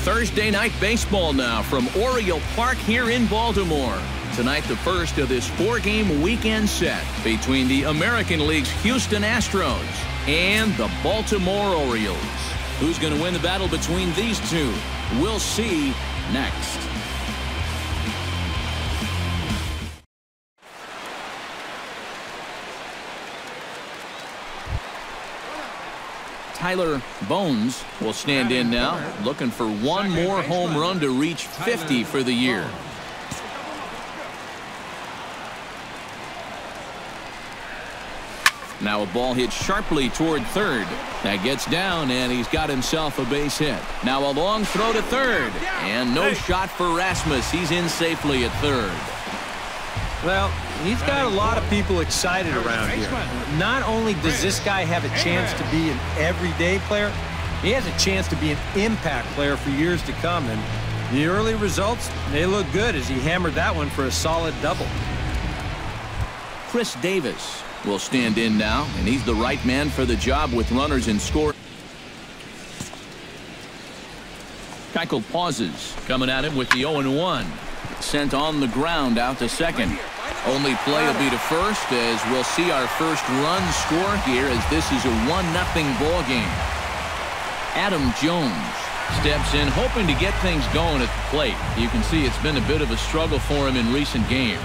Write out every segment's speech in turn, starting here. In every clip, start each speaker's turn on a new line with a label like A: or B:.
A: Thursday night baseball now from Oriole Park here in Baltimore. Tonight, the first of this 4-game weekend set between the American League's Houston Astros and the Baltimore Orioles. Who's going to win the battle between these two? We'll see next. Tyler Bones will stand in now, looking for one more home run to reach 50 for the year. Now a ball hit sharply toward third. That gets down, and he's got himself a base hit. Now a long throw to third, and no shot for Rasmus. He's in safely at third.
B: Well, he's got a lot of people excited around here. Not only does this guy have a chance to be an everyday player, he has a chance to be an impact player for years to come. And the early results, they look good as he hammered that one for a solid double.
A: Chris Davis will stand in now, and he's the right man for the job with runners in score. Keuchel pauses, coming at him with the 0-1. Sent on the ground out to second. Only play will be to first as we'll see our first run score here as this is a 1-0 ball game. Adam Jones steps in hoping to get things going at the plate. You can see it's been a bit of a struggle for him in recent games.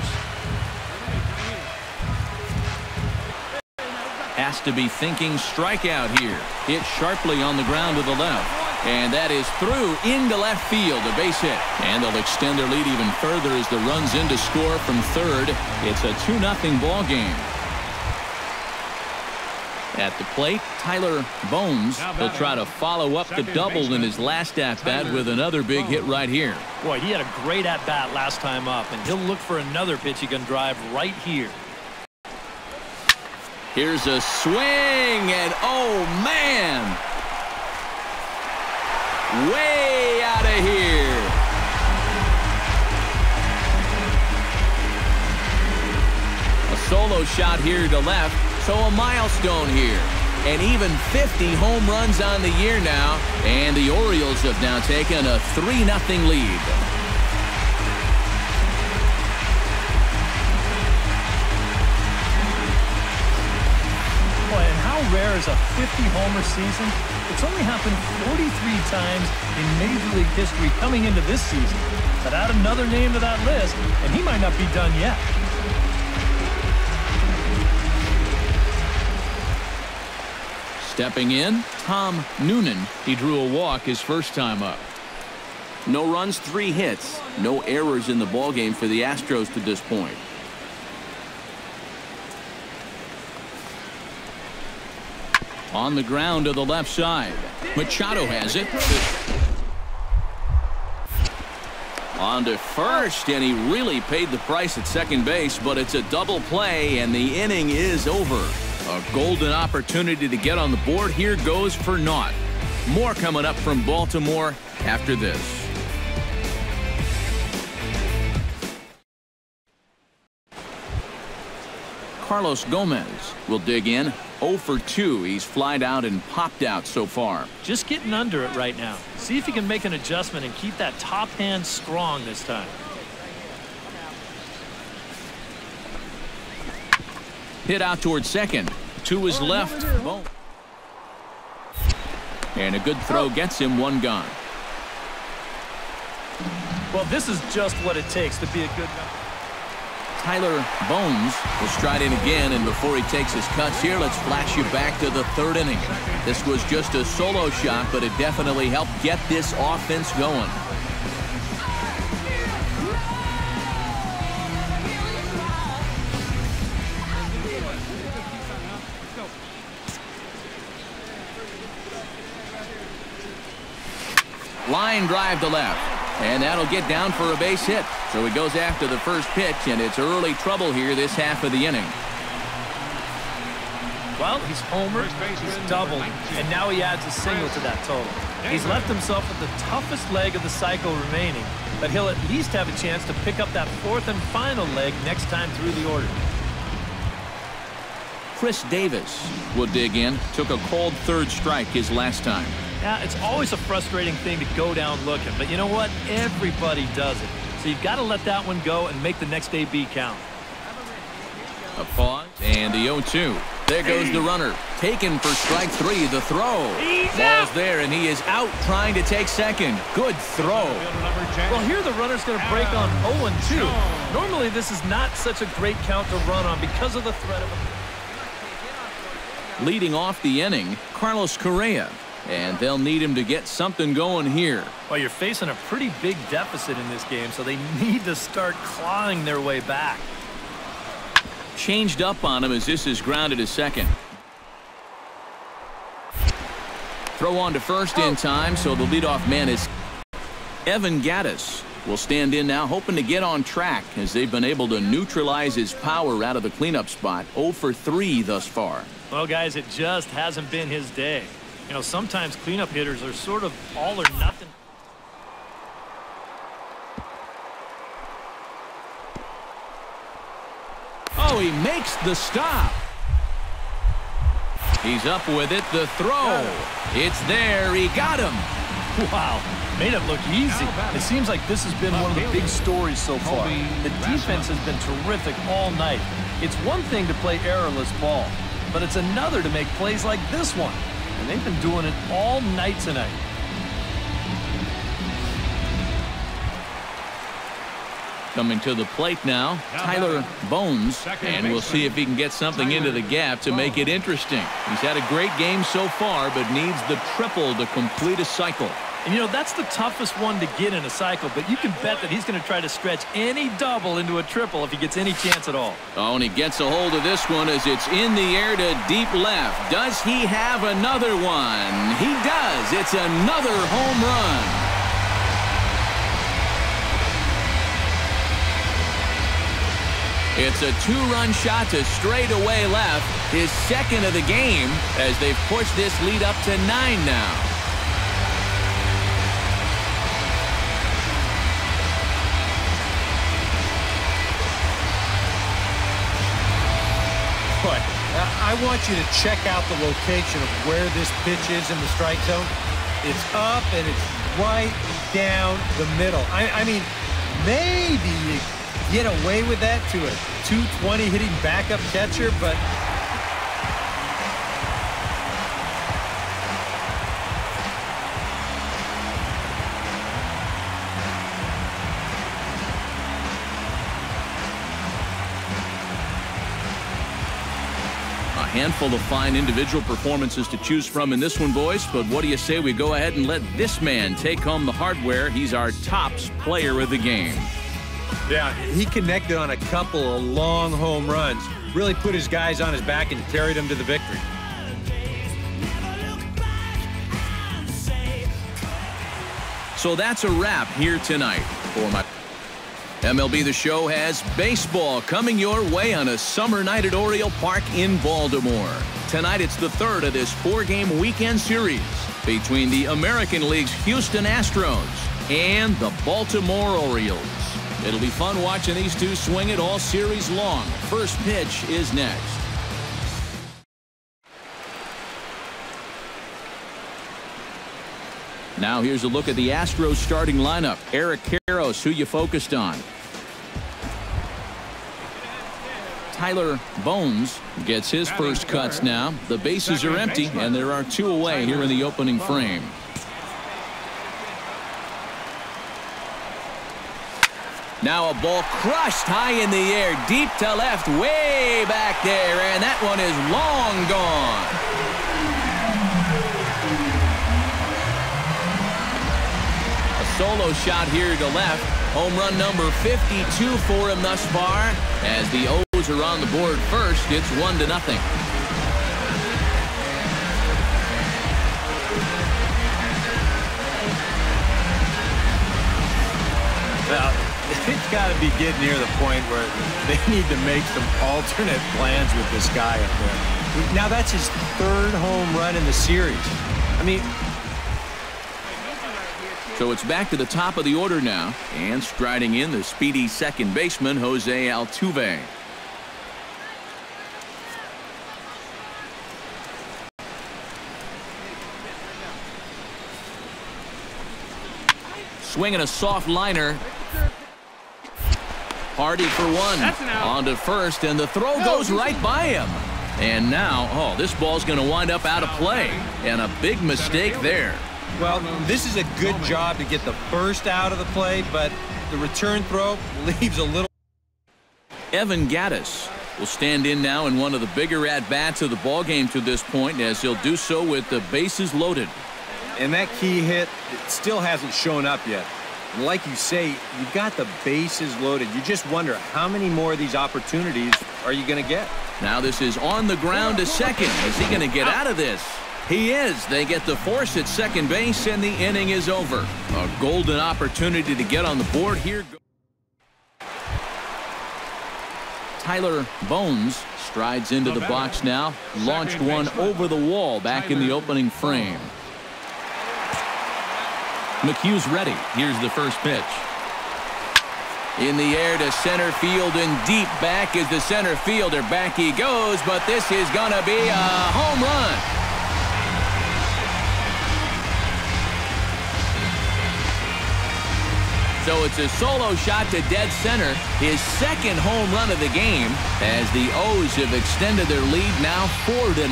A: Has to be thinking strikeout here. Hit sharply on the ground to the left. And that is through into left field, a base hit. And they'll extend their lead even further as the runs in to score from third. It's a 2-0 ball game. At the plate, Tyler Bones will try to follow up the double in his last at-bat with another big hit right here.
C: Boy, he had a great at-bat last time up, and he'll look for another pitch he can drive right here.
A: Here's a swing, and oh, man! Way out of here. A solo shot here to left, so a milestone here. And even 50 home runs on the year now, and the Orioles have now taken a 3-0 lead.
C: Boy, and how rare is a 50-homer season? It's only happened 43 times in Major League history coming into this season. But add another name to that list, and he might not be done yet.
A: Stepping in, Tom Noonan. He drew a walk his first time up. No runs, 3 hits. No errors in the ballgame for the Astros to this point. On the ground to the left side. Machado has it. On to first, and he really paid the price at second base, but it's a double play, and the inning is over. A golden opportunity to get on the board here goes for naught. More coming up from Baltimore after this. Carlos Gomez will dig in. 0 for 2. He's flied out and popped out so far.
C: Just getting under it right now. See if he can make an adjustment and keep that top hand strong this time.
A: Hit out towards second. To his left. And a good throw gets him 1 gone.
C: Well, this is just what it takes to be a good number.
A: Tyler Bones will stride in again, and before he takes his cuts here, let's flash you back to the 3rd inning. This was just a solo shot, but it definitely helped get this offense going. Line drive to left. And that'll get down for a base hit. So he goes after the first pitch, and it's early trouble here this half of the inning.
C: Well, he's homered, he's doubled, and now he adds a single to that total. He's left himself with the toughest leg of the cycle remaining, but he'll at least have a chance to pick up that 4th and final leg next time through the order.
A: Chris Davis will dig in. Took a cold 3rd strike his last time.
C: Yeah, it's always a frustrating thing to go down looking, but you know what? Everybody does it. So you've got to let that one go and make the next AB count.
A: A pause, and the 0-2. There goes the runner. Taken for strike 3, the throw. Ball's there, and he is out trying to take second. Good throw.
C: Well, here the runner's going to break on 0-2. Normally, this is not such a great count to run on because of the threat of a...
A: Leading off the inning, Carlos Correa. And they'll need him to get something going here.
C: Well, you're facing a pretty big deficit in this game, so they need to start clawing their way back.
A: Changed up on him as this is grounded to second. Throw on to first in time, so the leadoff man is Evan Gattis. Will stand in now, hoping to get on track as they've been able to neutralize his power out of the cleanup spot. 0 for 3 thus far.
C: Well, guys, it just hasn't been his day. You know, sometimes cleanup hitters are sort of all or nothing.
A: Oh, he makes the stop. He's up with it. The throw. It's there. He got him.
C: Wow. Made it look easy. It seems like this has been one of the big stories so far. The defense has been terrific all night. It's one thing to play errorless ball, but it's another to make plays like this one. And they've been doing it all night tonight.
A: Coming to the plate now, Tyler Bones, and we'll see if he can get something into the gap to make it interesting. He's had a great game so far, but needs the triple to complete a cycle.
C: And, you know, that's the toughest one to get in a cycle, but you can bet that he's going to try to stretch any double into a triple if he gets any chance at all.
A: Oh, and he gets a hold of this one as it's in the air to deep left. Does he have another one? He does. It's another home run. It's a two-run shot to straightaway left, his second of the game, as they've pushed this lead up to 9 now.
B: Boy, I want you to check out the location of where this pitch is in the strike zone. It's up and it's right down the middle. I mean, maybe you get away with that to a 220 hitting backup catcher, but
A: a handful of fine individual performances to choose from in this one, boys, but what do you say we go ahead and let this man take home the hardware? He's our tops player of the game.
B: yeah, he connected on a couple of long home runs, really put his guys on his back and carried them to the victory.
A: So that's a wrap here tonight for my MLB The Show has baseball coming your way on a summer night at Oriole Park in Baltimore. Tonight it's the third of this 4-game weekend series between the American League's Houston Astros and the Baltimore Orioles. It'll be fun watching these two swing it all series long. First pitch is next. Now here's a look at the Astros starting lineup. Eric Karros, who you focused on. Tyler Bones gets his first cuts now. The bases are empty, and there are 2 away here in the opening frame. Now a ball crushed high in the air, deep to left, way back there, and that one is long gone. A solo shot here to left. Home run number 52 for him thus far. As the O's are on the board first, it's 1-0.
B: Well, it's got to be getting near the point where they need to make some alternate plans with this guy up there. Now, that's his 3rd home run in the series. I mean,
A: so it's back to the top of the order now, and striding in the speedy second baseman, Jose Altuve. Swinging a soft liner. Hardy for one. On to first, and the throw goes right by him. And now, this ball's going to wind up out of play. And a big mistake there.
B: Well, this is a good job to get the first out of the play, but the return throw leaves a little.
A: Evan Gattis will stand in now in one of the bigger at-bats of the ballgame to this point, as he'll do so with the bases loaded.
B: And that key hit, it still hasn't shown up yet. And like you say, you've got the bases loaded. You just wonder how many more of these opportunities are you going to get?
A: Now this is on the ground to second. Is he going to get out of this? He is. They get the force at second base, and the inning is over. A golden opportunity to get on the board here. Tyler Bones strides into the box now. Launched one over the wall back in the opening frame. McHugh's ready. Here's the first pitch. In the air to center field, and deep back is the center fielder. Back he goes, but this is going to be a home run. So it's a solo shot to dead center, his second home run of the game, as the O's have extended their lead now 4-0.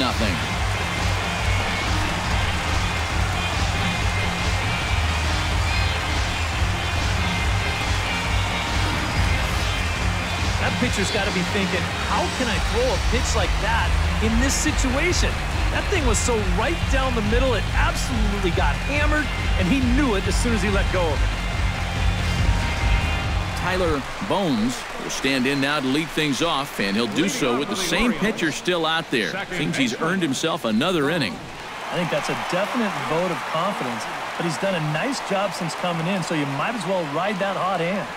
C: That pitcher's got to be thinking, how can I throw a pitch like that in this situation? That thing was so right down the middle, it absolutely got hammered, and he knew it as soon as he let go of it.
A: Tyler Bones will stand in now to lead things off, and he'll do so with the same pitcher still out there. Seems he's earned himself another inning.
C: I think that's a definite vote of confidence, but he's done a nice job since coming in, so you might as well ride that hot hand.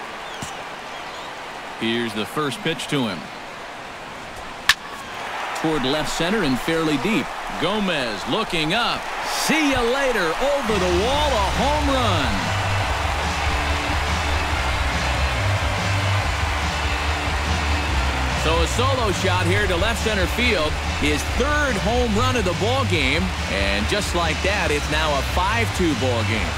A: Here's the first pitch to him. Toward left center and fairly deep. Gomez looking up. See you later. Over the wall, a home run. So a solo shot here to left center field, his third home run of the ball game, and just like that, it's now a 5-2 ball game.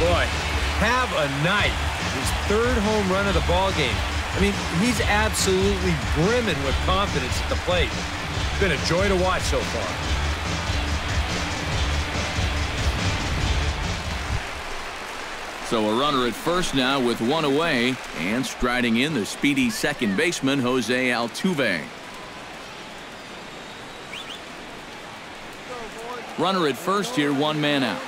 B: Boy, have a night. His third home run of the ball game. I mean, he's absolutely brimming with confidence at the plate. It's been a joy to watch so far.
A: So a runner at first now with one away, and striding in the speedy second baseman, Jose Altuve. Runner at first here, one man out.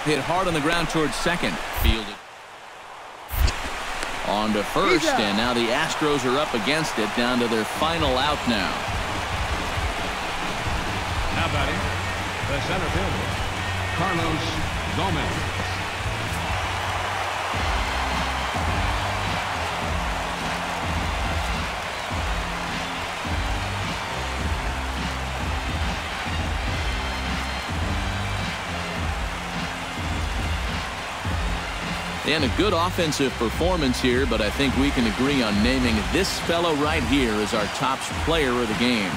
A: Hit hard on the ground towards second. Fielded. On to first, and now the Astros are up against it, down to their final out now.
D: Now batting, the center fielder, Carlos Gomez.
A: And a good offensive performance here, but I think we can agree on naming this fellow right here as our top player of the game.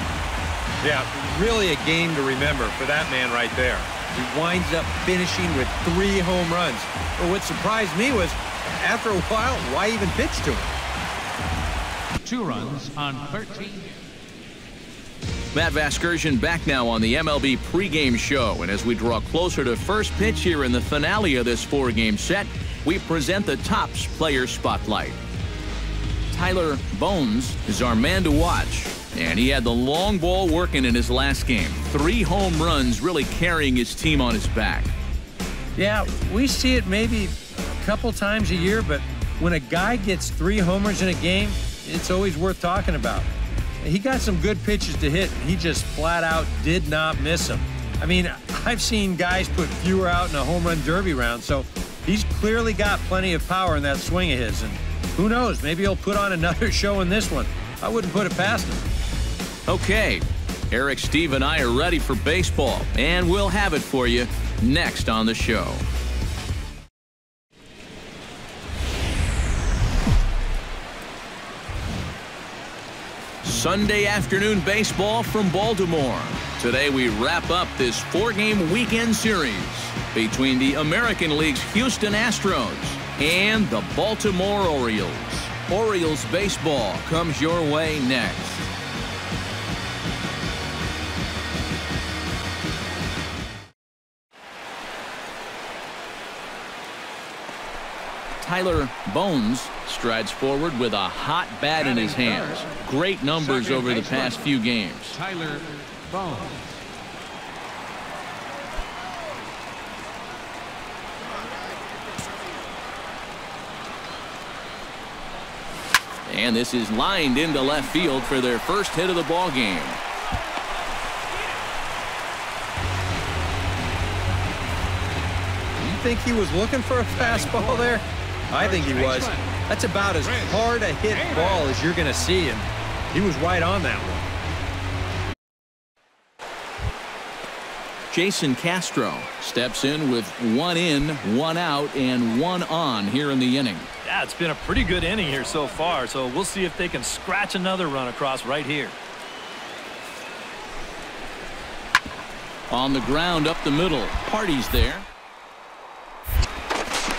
B: Yeah, really a game to remember for that man right there. He winds up finishing with 3 home runs. But what surprised me was, after a while, why even pitch to him?
D: 2 runs on 13.
A: Matt Vasgersian back now on the MLB pregame show. And as we draw closer to first pitch here in the finale of this 4-game set, we present the Topps Player Spotlight. Tyler Bones is our man to watch. And he had the long ball working in his last game. 3 home runs, really carrying his team on his back.
B: Yeah, we see it maybe a couple times a year, but when a guy gets 3 homers in a game, it's always worth talking about. He got some good pitches to hit, and he just flat out did not miss them. I mean, I've seen guys put fewer out in a home run derby round, so he's clearly got plenty of power in that swing of his. And who knows, maybe he'll put on another show in this one. I wouldn't put it past him.
A: Okay, Eric, Steve, and I are ready for baseball, and we'll have it for you next on the show. Sunday afternoon baseball from Baltimore. Today we wrap up this 4-game weekend series between the American League's Houston Astros and the Baltimore Orioles. Orioles baseball comes your way next. Tyler Bones strides forward with a hot bat in his hands. Great numbers over the past few games.
D: Tyler Bones.
A: And this is lined into left field for their first hit of the ball game.
B: You think he was looking for a fastball there? I think he was. That's about as hard a hit ball as you're going to see, and he was right on that one.
A: Jason Castro steps in with 1 in, 1 out, and 1 on here in the inning.
C: Yeah, it's been a pretty good inning here so far, so we'll see if they can scratch another run across right here.
A: On the ground up the middle. Party's there.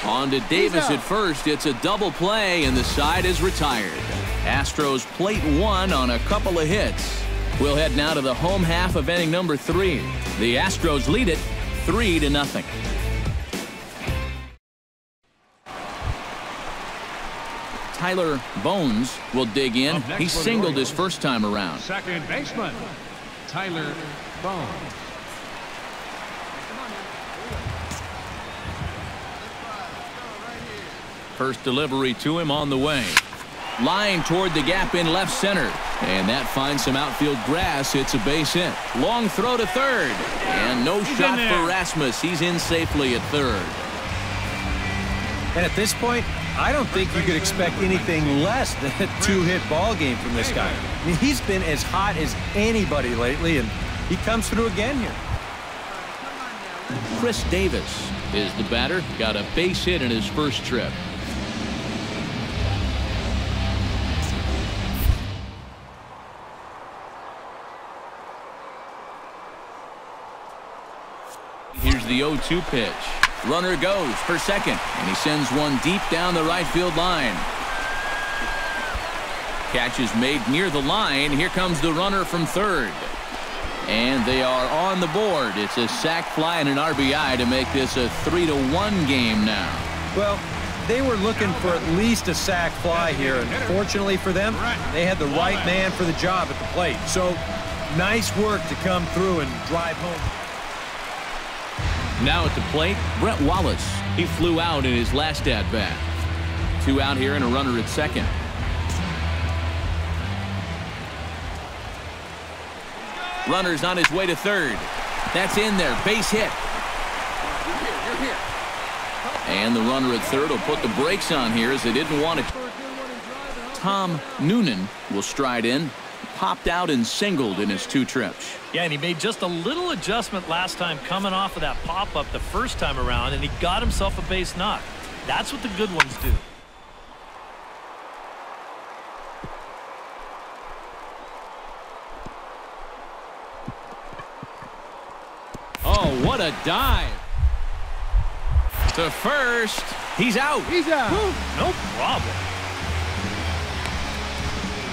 A: On to Davis at first. It's a double play, and the side is retired. Astros plate 1 on a couple of hits. We'll head now to the home half of inning number 3. The Astros lead it 3-0. Tyler Bones will dig in. He singled his first time around.
D: Second baseman, Tyler Bones.
A: First delivery to him on the way. Line toward the gap in left center. And that finds some outfield grass. It's a base hit. Long throw to third. And no shot for Rasmus. He's in safely at third.
B: And at this point, I don't think you could expect anything less than a 2-hit ball game from this guy. I mean, he's been as hot as anybody lately, and he comes through again here.
A: Chris Davis is the batter. Got a base hit in his first trip. Here's the 0-2 pitch. Runner goes for second, and he sends one deep down the right field line. Catch is made near the line. Here comes the runner from third. And they are on the board. It's a sac fly and an RBI to make this a 3-1 game now.
B: Well, they were looking for at least a sac fly here, and fortunately for them, they had the right man for the job at the plate. So, nice work to come through and drive home.
A: Now at the plate, Brett Wallace. He flew out in his last at-bat. 2 out here and a runner at second. Runner's on his way to third. That's in there. Base hit. And the runner at third will put the brakes on here as they didn't want it. Tom Noonan will stride in. Popped out and singled in his 2 trips.
C: Yeah, and he made just a little adjustment last time coming off of that pop-up the first time around, and he got himself a base knock. That's what the good ones do.
A: Oh, what a dive. To first. He's out.
D: He's out.
C: No problem.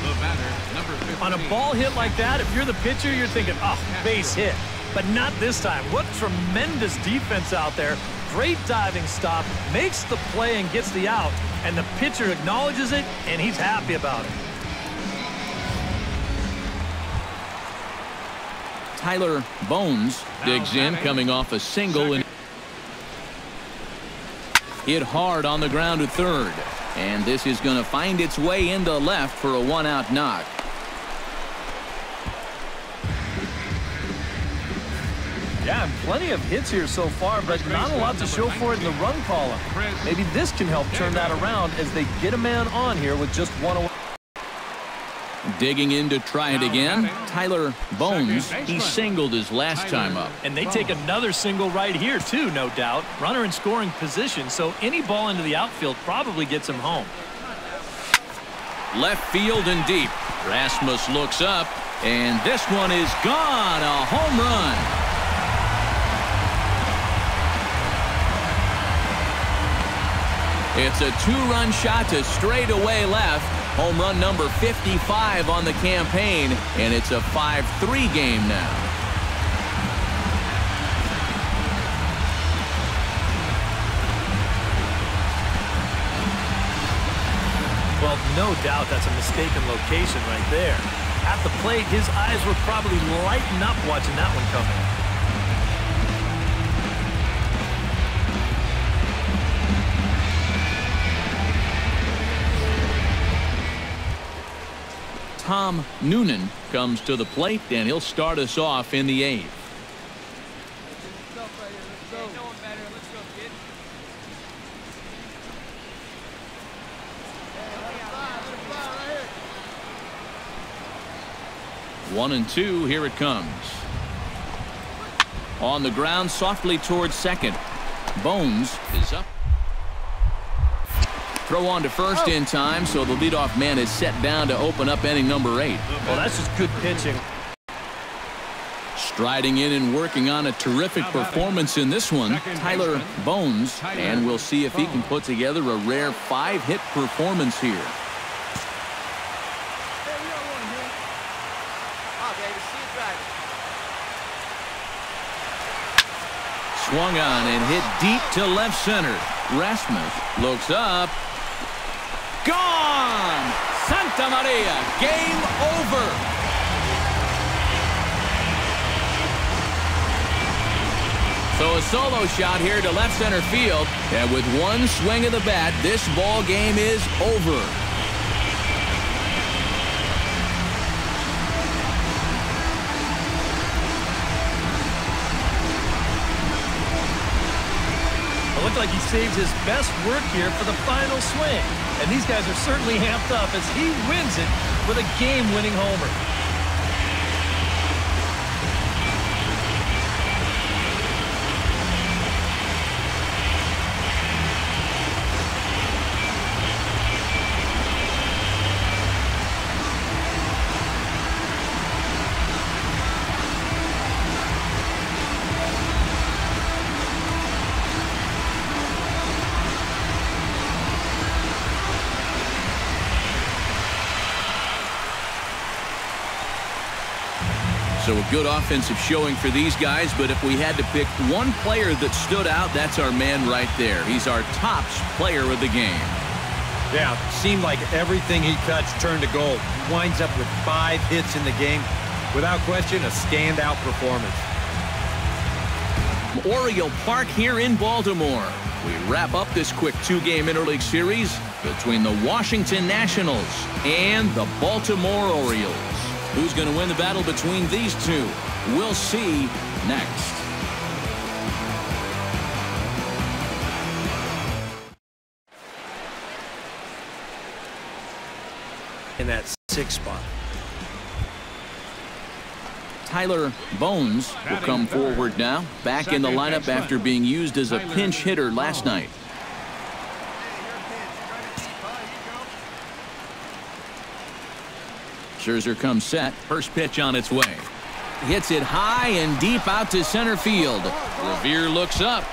D: The batter, number 15.
C: On a ball hit like that, if you're the pitcher, you're thinking, oh, base hit. But not this time. What tremendous defense out there. Great diving stop, makes the play and gets the out, and the pitcher acknowledges it, and he's happy about it.
A: Tyler Bones digs in, coming off a single, and hit hard on the ground at third. And this is going to find its way into left for a 1-out knock.
C: Yeah, plenty of hits here so far, but not a lot to show for it in the run column. Maybe this can help turn that around as they get a man on here with just 1 away.
A: Digging in to try it again. Tyler Bones, he singled his last time up.
C: And they take another single right here, too, no doubt. Runner in scoring position, so any ball into the outfield probably gets him home.
A: Left field and deep. Rasmus looks up, and this one is gone. A home run. It's a two-run shot to straightaway left. Home run number 55 on the campaign, and it's a 5-3 game now.
C: Well, no doubt that's a mistaken location right there. At the plate, his eyes were probably lighting up watching that one coming.
A: Tom Noonan comes to the plate, and he'll start us off in the 8th. One and two, here it comes. On the ground, softly towards second. Bones is up. Throw on to first in time, so the leadoff man is set down to open up inning number 8.
C: Well, that's just good pitching.
A: Striding in and working on a terrific performance in this one, Tyler Bones, and we'll see if he can put together a rare 5-hit performance here. Swung on and hit deep to left center. Rasmus looks up. Gone! Santa Maria, game over. So a solo shot here to left center field, and with one swing of the bat, this ball game is over.
C: It looked like he saved his best work here for the final swing. And these guys are certainly amped up as he wins it with a game-winning homer. So a good offensive showing for these guys, but if we had to pick one player that stood out, that's our man right there. He's our top player of the game.
B: Yeah, seemed like everything he touched turned to gold. He winds up with 5 hits in the game. Without question, a standout performance.
A: Oriole Park here in Baltimore. We wrap up this quick 2-game interleague series between the Washington Nationals and the Baltimore Orioles. Who's going to win the battle between these two? We'll see next.
B: In that 6th spot.
A: Tyler Bones will come forward now, back in the lineup after being used as a pinch hitter last night. Scherzer comes set. First pitch on its way. Hits it high and deep out to center field. Revere looks up.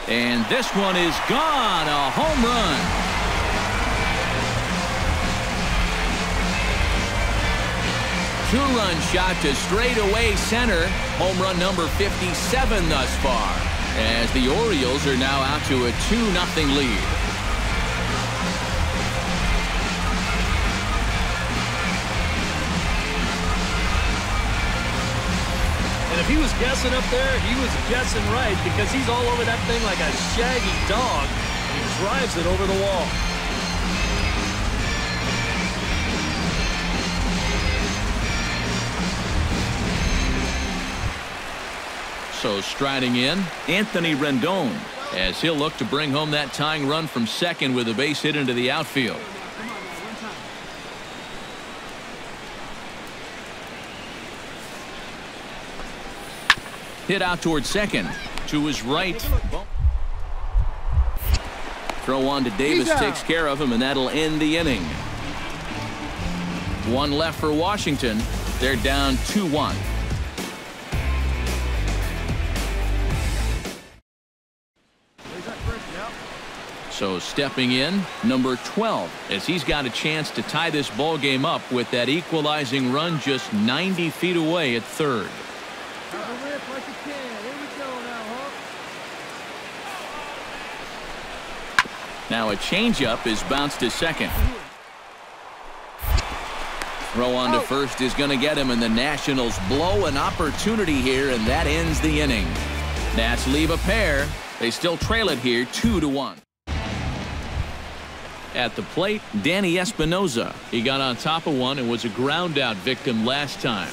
A: And this one is gone. A home run. Two-run shot to straightaway center. Home run number 57 thus far, as the Orioles are now out to a 2-0 lead.
C: And if he was guessing up there, he was guessing right, because he's all over that thing like a shaggy dog. He drives it over the wall.
A: So striding in, Anthony Rendon, as he'll look to bring home that tying run from second with a base hit into the outfield. Hit out towards second. To his right. Throw on to Davis takes care of him, and that'll end the inning. One left for Washington. They're down 2-1. So stepping in, number 12, as he's got a chance to tie this ball game up with that equalizing run just 90 feet away at third. Now a changeup is bounced to second. Throw on to first is going to get him, and the Nationals blow an opportunity here, and that ends the inning. Nats leave a pair. They still trail it here 2-1. At the plate, Danny Espinoza. He got on top of one and was a ground out victim last time.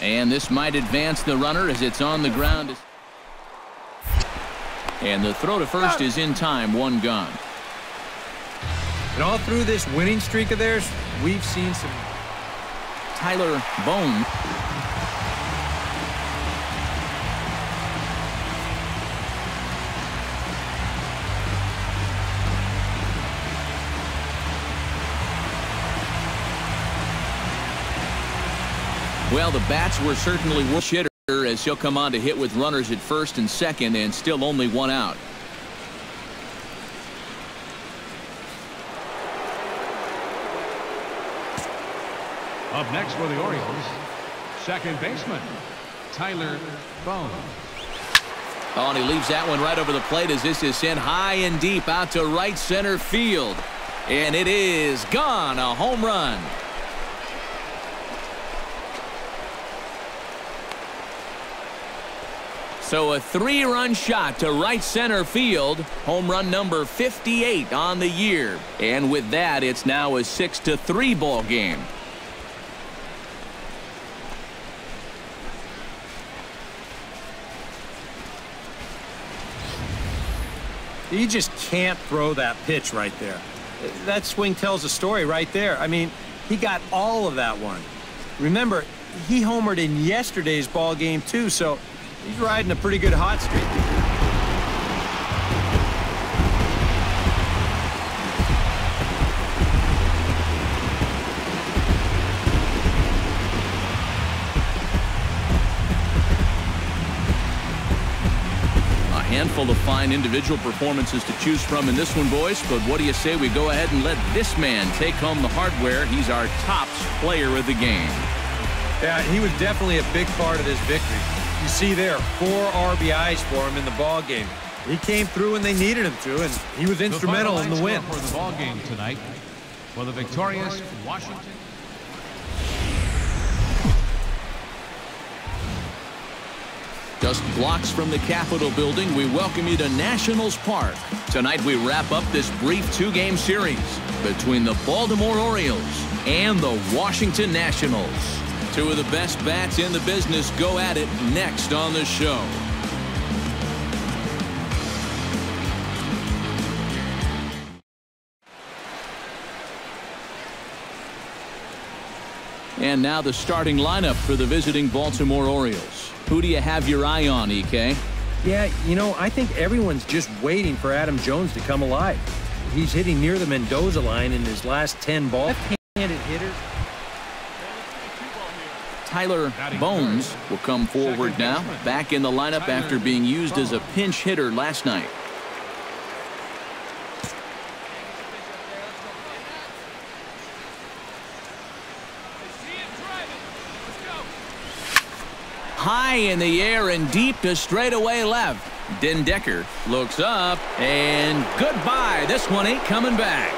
A: And this might advance the runner as it's on the ground. And the throw to first is in time, one gone.
B: And all through this winning streak of theirs, we've seen some.
A: Tyler Bone. Well, the bats were certainly worse hitter as he'll come on to hit with runners at first and second, and still only one out.
D: Up next for the Orioles, second baseman, Tyler Bone.
A: Oh, and he leaves that one right over the plate as this is sent high and deep out to right center field. And it is gone, a home run. So a 3-run shot to right center field. Home run number 58 on the year. And with that, it's now a 6-3 ball game.
B: You just can't throw that pitch right there. That swing tells a story right there. I mean, he got all of that one. Remember, he homered in yesterday's ball game too, so he's riding a pretty good hot streak.
A: Handful of fine individual performances to choose from in this one, boys, but what do you say we go ahead and let this man take home the hardware? He's our top player of the game.
B: Yeah, he was definitely a big part of this victory. You see there, 4 RBIs for him in the ball game. He came through when they needed him to, and he was instrumental in the win.
D: For the ball game tonight, for the victorious Washington.
A: Just blocks from the Capitol building, we welcome you to Nationals Park. Tonight we wrap up this brief 2-game series between the Baltimore Orioles and the Washington Nationals. 2 of the best bats in the business go at it next on the show. And now the starting lineup for the visiting Baltimore Orioles. Who do you have your eye on, EK?
B: Yeah, you know, I think everyone's just waiting for Adam Jones to come alive. He's hitting near the Mendoza line in his last 10 balls. Left-handed hitters.
A: Tyler Bones will come forward now, back in the lineup after being used as a pinch hitter last night. High in the air and deep to straightaway left. Dendecker looks up, and goodbye. This one ain't coming back.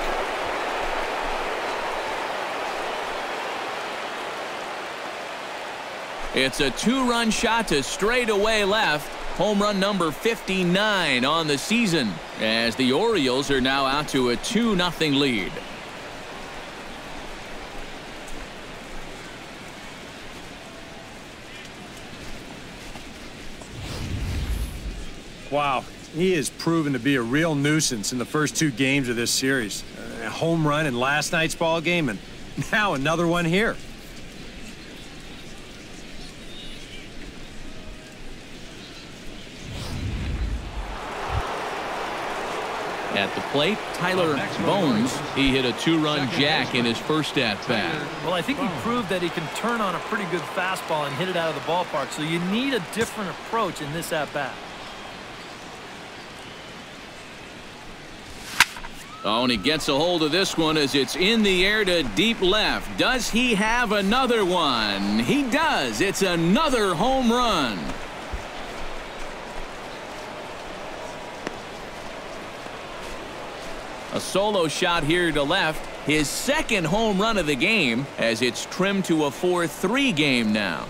A: It's a 2-run shot to straightaway left. Home run number 59 on the season, as the Orioles are now out to a 2-0 lead.
B: Wow, he has proven to be a real nuisance in the first 2 games of this series. A home run in last night's ball game, and now another one here.
A: At the plate, Tyler Bones. He hit a two-run jack in his first at-bat.
C: Well, I think he proved that he can turn on a pretty good fastball and hit it out of the ballpark, so you need a different approach in this at-bat.
A: Oh, and he gets a hold of this one as it's in the air to deep left. Does he have another one? He does. It's another home run. A solo shot here to left. His second home run of the game as it's trimmed to a 4-3 game now.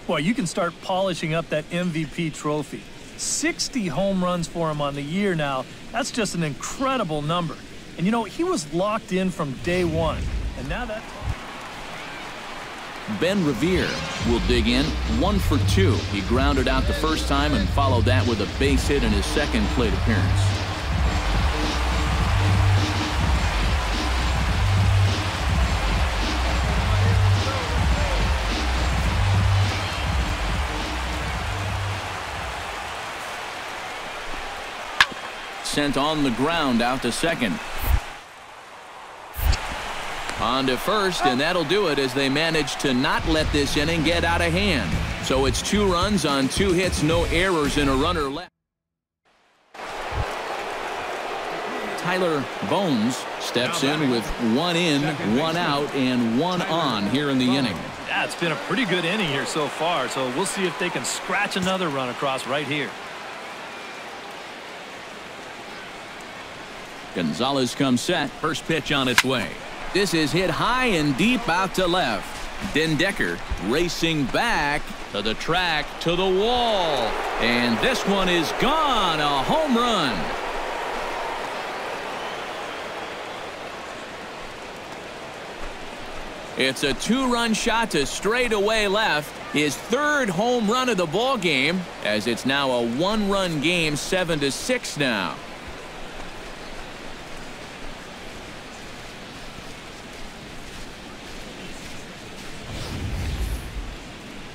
C: Boy, you can start polishing up that MVP trophy. 60 home runs for him on the year now. That's just an incredible number. And, you know, he was locked in from day one. And now that...
A: Ben Revere will dig in 1 for 2. He grounded out the first time and followed that with a base hit in his second plate appearance. Sent on the ground out to second. On to first, and that'll do it as they manage to not let this inning get out of hand. So it's 2 runs on 2 hits, no errors, and a runner left. Tyler Bones steps in with 1 in, 1 out, and 1 on here in the inning.
C: Yeah, it's been a pretty good inning here so far, so we'll see if they can scratch another run across right here.
A: Gonzalez comes set. First pitch on its way. This is hit high and deep out to left. Dendecker racing back to the track, to the wall. And this one is gone. A home run. It's a 2-run shot to straightaway left. His 3rd home run of the ball game, as it's now a 1-run game, 7-6 now.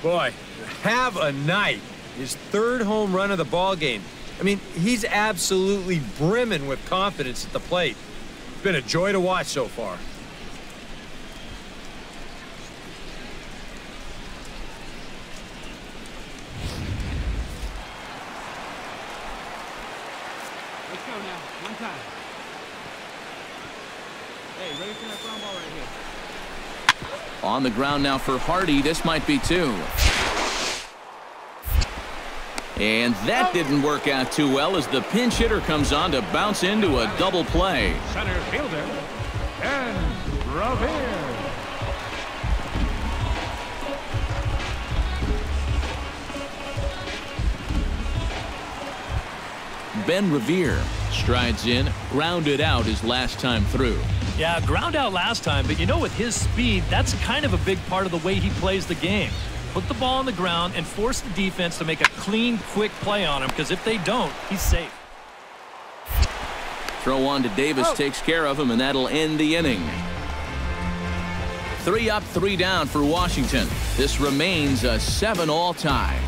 B: Boy, have a night. His 3rd home run of the ball game. I mean, he's absolutely brimming with confidence at the plate. It's been a joy to watch so far.
E: Let's go now. One time. Hey, ready for that ground ball right here.
A: On the ground now for Hardy. This might be 2. And that didn't work out too well as the pinch hitter comes on to bounce into a double play.
D: Center fielder, and Revere.
A: Ben Revere strides in, grounded out his last time through.
C: Yeah, ground out last time, but you know, with his speed, that's kind of a big part of the way he plays the game. Put the ball on the ground and force the defense to make a clean, quick play on him, because if they don't, he's safe.
A: Throw on to Davis takes care of him, and that'll end the inning. 3 up, 3 down for Washington. This remains a 7-all tie.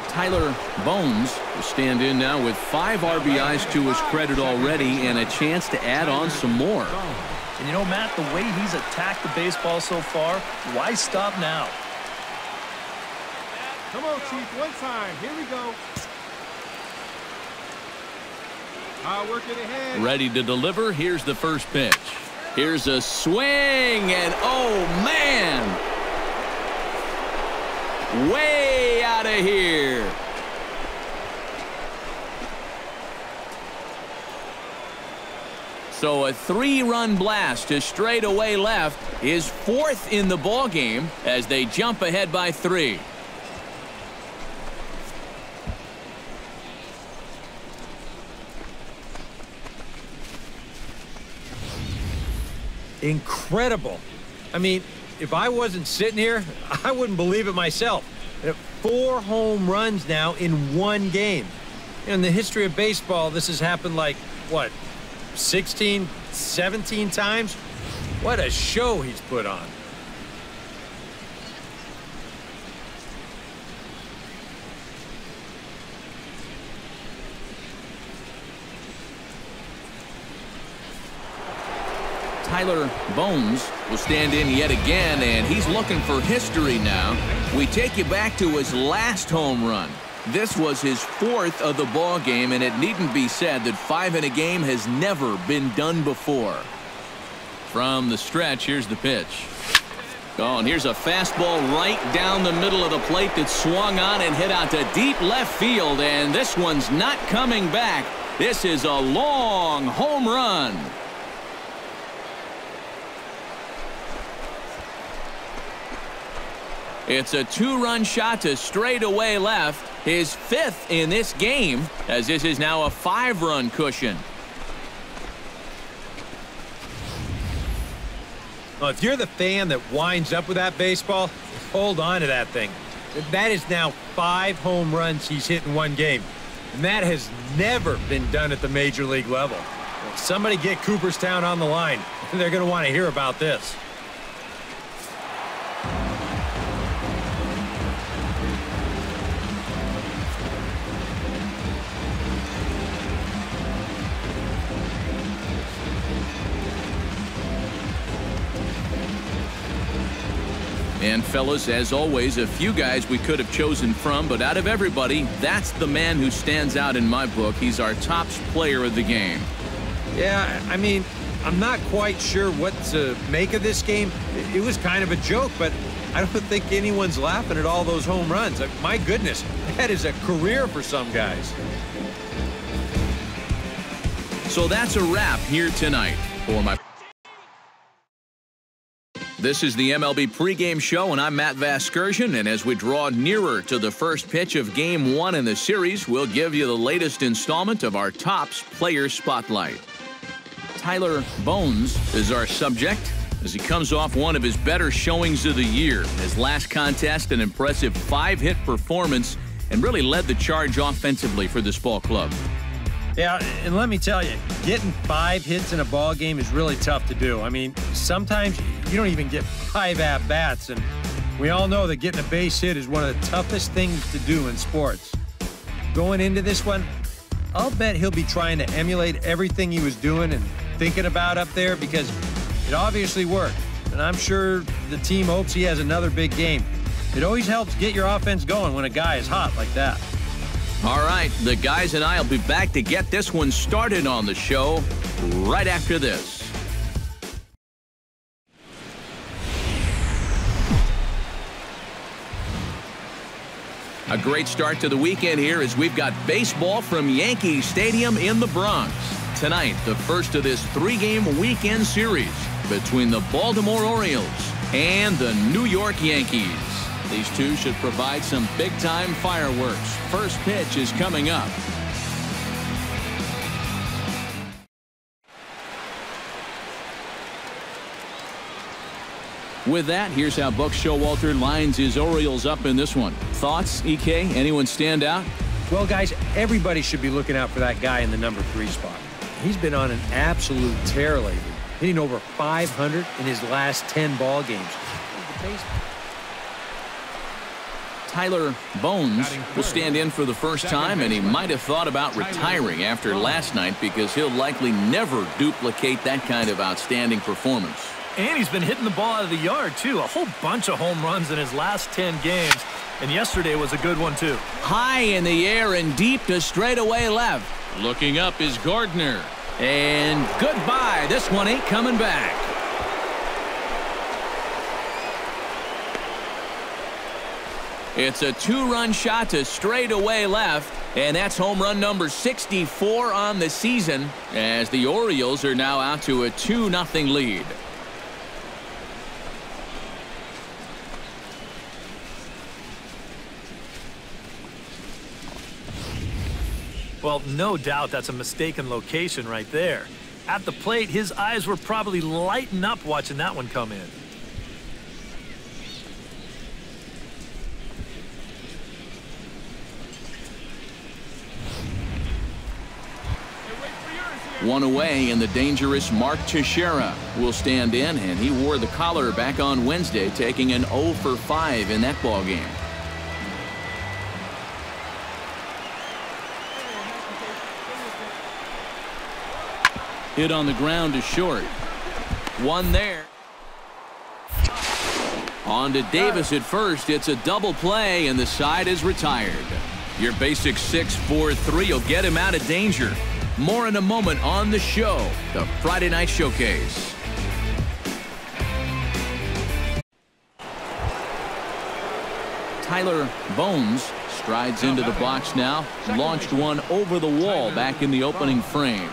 A: Tyler Bones will stand in now with 5 RBIs to his credit already and a chance to add on some more.
C: And you know, Matt, the way he's attacked the baseball so far, why stop now?
E: Come on, Chief. One time. Here we go. Working ahead.
A: Ready to deliver. Here's the first pitch. Here's a swing, and oh, man! Way out of here. So a 3-run blast to straightaway left is 4th in the ball game as they jump ahead by 3.
B: Incredible. I mean, if I wasn't sitting here, I wouldn't believe it myself. 4 home runs now in 1 game. In the history of baseball, this has happened like, what, 16, 17 times? What a show he's put on.
A: Tyler Bones will stand in yet again, and he's looking for history now. We take you back to his last home run. This was his 4th of the ball game, and it needn't be said that 5 in a game has never been done before. From the stretch, here's the pitch. Oh, and here's a fastball right down the middle of the plate that swung on and hit out to deep left field, and this one's not coming back. This is a long home run. It's a 2-run shot to straightaway left, his 5th in this game, as this is now a 5-run cushion.
B: Well, if you're the fan that winds up with that baseball, hold on to that thing. That is now 5 home runs he's hit in one game. And that has never been done at the major league level. Somebody get Cooperstown on the line. They're going to want to hear about this.
A: And fellas, as always, a few guys we could have chosen from, but out of everybody, that's the man who stands out in my book. He's our top player of the game.
B: Yeah, I mean, I'm not quite sure what to make of this game. It was kind of a joke, but I don't think anyone's laughing at all those home runs. My goodness, that is a career for some guys.
A: So that's a wrap here tonight for my... This is the MLB pregame show, and I'm Matt Vasgersian, and as we draw nearer to the first pitch of Game 1 in the series, we'll give you the latest installment of our Topps Player Spotlight. Tyler Bones is our subject as he comes off one of his better showings of the year. His last contest, an impressive 5-hit performance, and really led the charge offensively for this ball club.
B: Yeah, and let me tell you, getting 5 hits in a ball game is really tough to do. I mean, sometimes you don't even get 5 at-bats, and we all know that getting a base hit is one of the toughest things to do in sports. Going into this one, I'll bet he'll be trying to emulate everything he was doing and thinking about up there because it obviously worked, and I'm sure the team hopes he has another big game. It always helps get your offense going when a guy is hot like that.
A: All right, the guys and I will be back to get this one started on the show right after this. A great start to the weekend here as we've got baseball from Yankee Stadium in the Bronx. Tonight, the first of this 3-game weekend series between the Baltimore Orioles and the New York Yankees. These two should provide some big-time fireworks. First pitch is coming up. With that, here's how Buck Showalter lines his Orioles up in this one. Thoughts, EK? Anyone stand out?
B: Well, guys, everybody should be looking out for that guy in the number 3 spot. He's been on an absolute tear lately, hitting over 500 in his last 10 ball games.
A: Tyler Bones will stand in for the first time, and he might have thought about retiring after last night because he'll likely never duplicate that kind of outstanding performance.
C: And he's been hitting the ball out of the yard, too. A whole bunch of home runs in his last 10 games, and yesterday was a good one, too.
A: High in the air and deep to straightaway left. Looking up is Gardner. And goodbye. This one ain't coming back. It's a 2-run shot to straightaway left, and that's home run number 64 on the season as the Orioles are now out to a 2-0 lead.
C: Well, no doubt that's a mistaken location right there. At the plate, his eyes were probably lighting up watching that one come in.
A: One away, and the dangerous Mark Teixeira will stand in, and he wore the collar back on Wednesday, taking an 0 for 5 in that ball game. Hit on the ground to short. One there. On to Davis at first. It's a double play, and the side is retired. Your basic 6-4-3 will get him out of danger. More in a moment on the show, the Friday Night Showcase. Tyler Bones strides into the box now. Launched one over the wall back in the opening frame.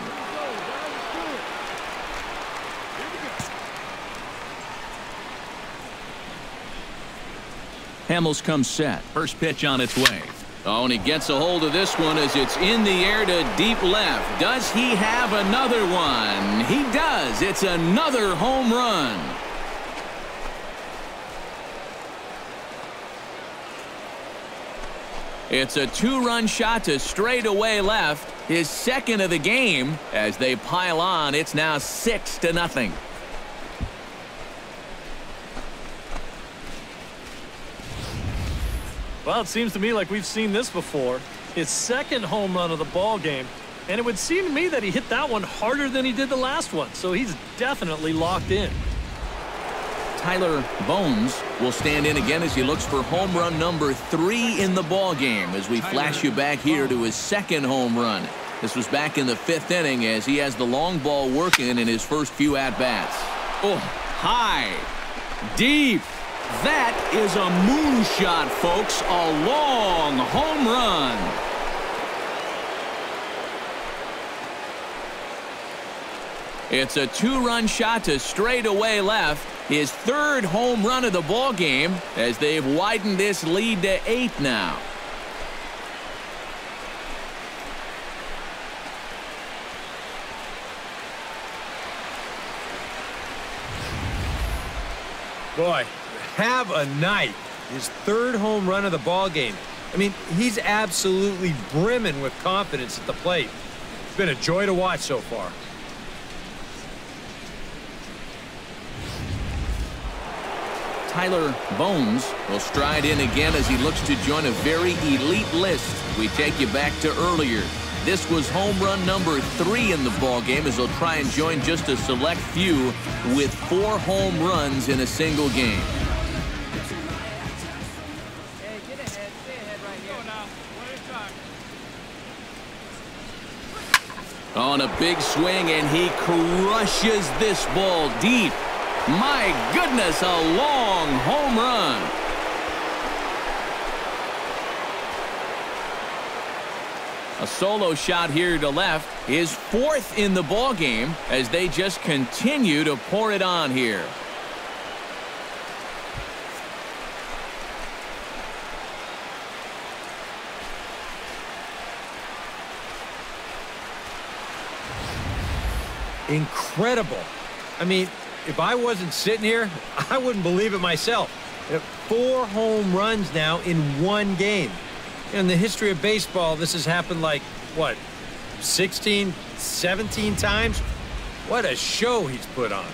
A: Hamels comes set. First pitch on its way. Oh, and he gets a hold of this one as it's in the air to deep left. Does he have another one? He does. It's another home run. It's a two-run shot to straightaway left. His second of the game. As they pile on, it's now 6-0.
C: Well, it seems to me like we've seen this before. His second home run of the ball game, and it would seem to me that he hit that one harder than he did the last one, so he's definitely locked in.
A: Tyler Bones will stand in again as he looks for home run number 3 in the ball game as we flash you back here to his second home run. This was back in the 5th inning as he has the long ball working in his first few at-bats. Oh, high, deep. That is a moonshot, folks. A long home run. It's a two-run shot to straightaway left. His third home run of the ball game as they've widened this lead to 8 now.
B: Boy, have a night. His third home run of the ball game. I mean, he's absolutely brimming with confidence at the plate. It's been a joy to watch so far.
A: Tyler Bones will stride in again as he looks to join a very elite list. We take you back to earlier. This was home run number 3 in the ball game as he'll try and join just a select few with 4 home runs in a single game. On a big swing, and he crushes this ball deep. My goodness, a long home run. A solo shot here to left, his 4th in the ball game as they just continue to pour it on here.
B: Incredible. I mean, if I wasn't sitting here, I wouldn't believe it myself. 4 home runs now in one game. In the history of baseball, this has happened like, what, 16, 17 times? What a show he's put on.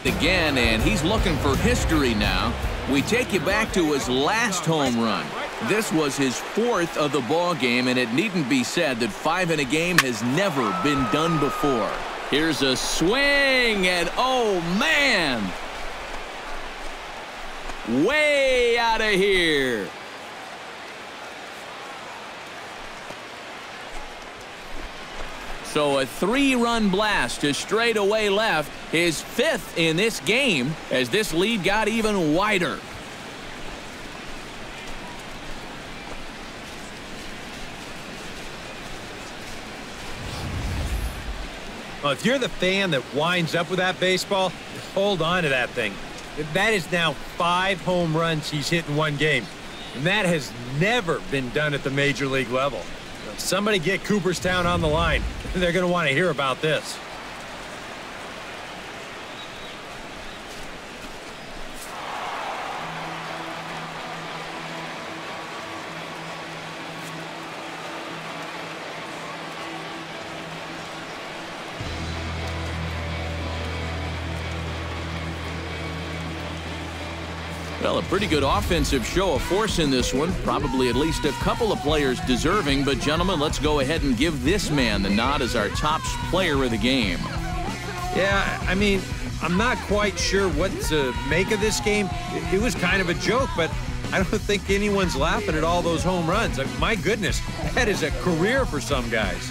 A: Again, and he's looking for history now. We take you back to his last home run. This was his 4th of the ball game, and it needn't be said that 5 in a game has never been done before. Here's a swing, and oh man, way out of here. So a 3-run blast to straightaway left, his 5th in this game as this lead got even wider.
B: Well, if you're the fan that winds up with that baseball, hold on to that thing. That is now 5 home runs he's hit in one game. And that has never been done at the major league level. Somebody get Cooperstown on the line. They're going to want to hear about this.
A: Well, a pretty good offensive show of force in this one. Probably at least a couple of players deserving. But, gentlemen, let's go ahead and give this man the nod as our top player of the game.
B: Yeah, I mean, I'm not quite sure what to make of this game. It was kind of a joke, but I don't think anyone's laughing at all those home runs. My goodness, that is a career for some guys.